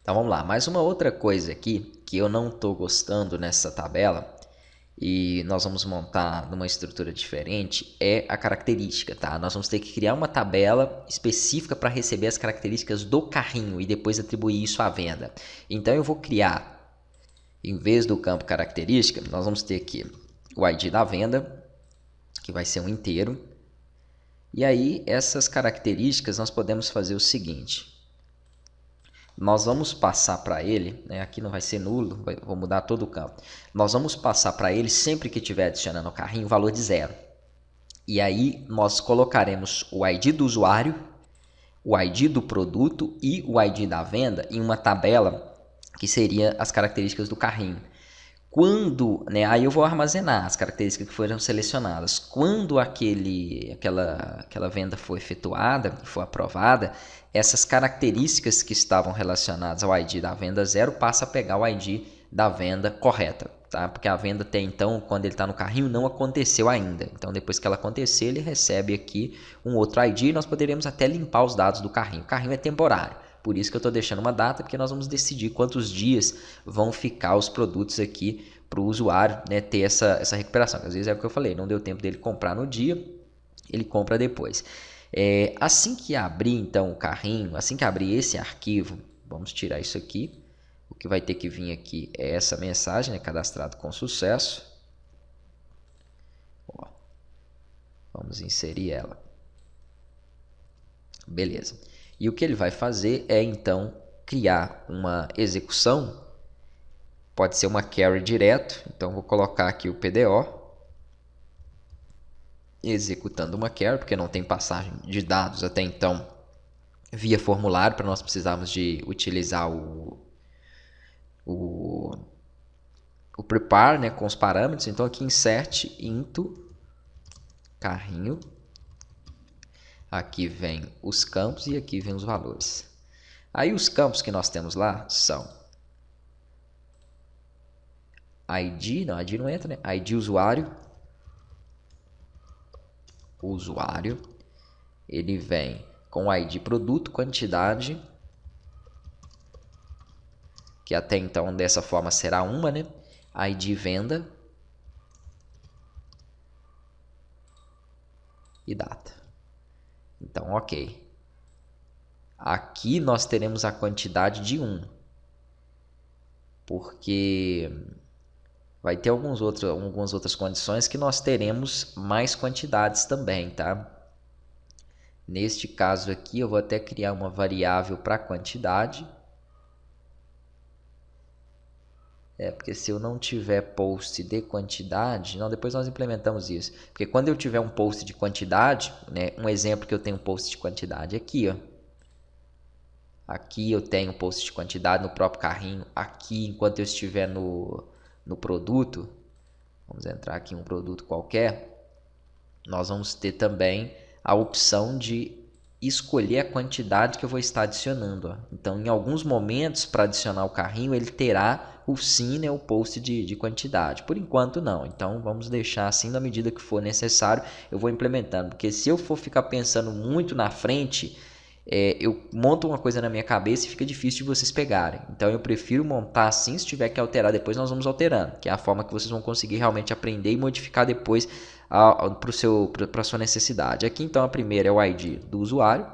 Então vamos lá, mais uma outra coisa aqui que eu não estou gostando nessa tabela e nós vamos montar numa estrutura diferente é a característica, tá? Nós vamos ter que criar uma tabela específica para receber as características do carrinho e depois atribuir isso à venda. Então eu vou criar, em vez do campo característica, nós vamos ter aqui o ID da venda, que vai ser um inteiro. E aí essas características nós podemos fazer o seguinte: nós vamos passar para ele, né, aqui não vai ser nulo, vou mudar todo o campo. Nós vamos passar para ele, sempre que estiver adicionando o carrinho, o valor de 0. E aí nós colocaremos o ID do usuário, o ID do produto e o ID da venda em uma tabela que seria as características do carrinho. Quando, né, aí eu vou armazenar as características que foram selecionadas. Quando aquela venda for efetuada, for aprovada, essas características que estavam relacionadas ao ID da venda 0 passa a pegar o ID da venda correta, tá? Porque a venda até então, quando ele está no carrinho, não aconteceu ainda. Então, depois que ela acontecer, ele recebe aqui um outro ID e nós poderemos até limpar os dados do carrinho. O carrinho é temporário. Por isso que eu estou deixando uma data, porque nós vamos decidir quantos dias vão ficar os produtos aqui para o usuário, né, ter essa recuperação. Às vezes é o que eu falei, não deu tempo dele comprar no dia, ele compra depois. Assim que abrir então o carrinho, assim que abrir esse arquivo, vamos tirar isso aqui. O que vai ter que vir aqui é essa mensagem, né, cadastrado com sucesso. Ó, vamos inserir ela. Beleza. E o que ele vai fazer é então criar uma execução, pode ser uma carry direto, então vou colocar aqui o PDO, executando uma carry, porque não tem passagem de dados até então via formulário, para nós precisarmos de utilizar o prepare, né, com os parâmetros. Então aqui insert into carrinho, aqui vem os campos e aqui vem os valores. Aí os campos que nós temos lá são ID, não, ID não entra, né? ID usuário, ele vem com ID produto, quantidade, que até então dessa forma será uma, né? ID venda e data. Então, ok. Aqui nós teremos a quantidade de 1, porque vai ter algumas outras condições que nós teremos mais quantidades também, tá? Neste caso aqui, eu vou até criar uma variável para quantidade. Porque se eu não tiver post de quantidade, não, depois nós implementamos isso. Porque quando eu tiver um post de quantidade, né, um exemplo que eu tenho um post de quantidade aqui, ó. Aqui eu tenho post de quantidade no próprio carrinho. Aqui, enquanto eu estiver no produto, vamos entrar aqui em um produto qualquer, nós vamos ter também a opção de escolher a quantidade que eu vou estar adicionando, ó. Então, em alguns momentos, para adicionar o carrinho, ele terá o sim, né, o post de quantidade. Por enquanto, não. Então, vamos deixar assim na medida que for necessário. Eu vou implementando, porque se eu for ficar pensando muito na frente, eu monto uma coisa na minha cabeça e fica difícil de vocês pegarem. Então eu prefiro montar assim, se tiver que alterar depois nós vamos alterando, que é a forma que vocês vão conseguir realmente aprender e modificar depois para a sua necessidade. Aqui então a primeira é o ID do usuário,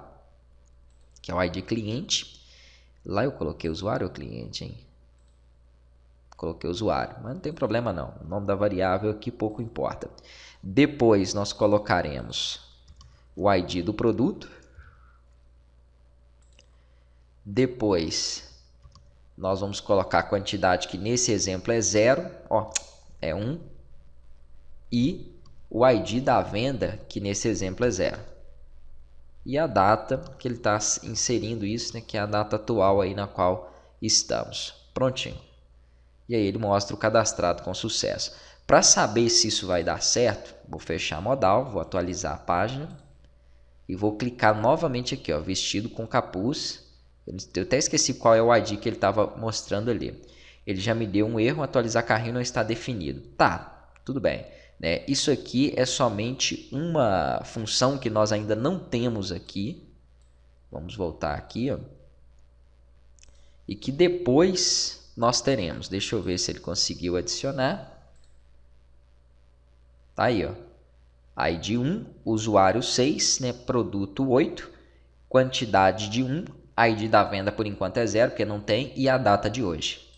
que é o ID cliente. Lá eu coloquei usuário ou cliente, hein? Coloquei usuário, mas não tem problema não. O nome da variável aqui pouco importa. Depois nós colocaremos o ID do produto. Depois, nós vamos colocar a quantidade que nesse exemplo é 0, ó, é 1. E o ID da venda, que nesse exemplo é 0. E a data que ele está inserindo isso, né, que é a data atual aí na qual estamos. Prontinho. E aí ele mostra o cadastrado com sucesso. Para saber se isso vai dar certo, vou fechar modal, vou atualizar a página. E vou clicar novamente aqui, ó, vestido com capuz. Eu até esqueci qual é o ID que ele estava mostrando ali. Ele já me deu um erro, atualizar carrinho não está definido. Tá, tudo bem. Né? Isso aqui é somente uma função que nós ainda não temos aqui. Vamos voltar aqui, ó. e que depois nós teremos. Deixa eu ver se ele conseguiu adicionar. Tá aí, ó. ID 1, usuário 6, né? Produto 8, quantidade de 1, ID da venda por enquanto é 0, porque não tem, e a data de hoje.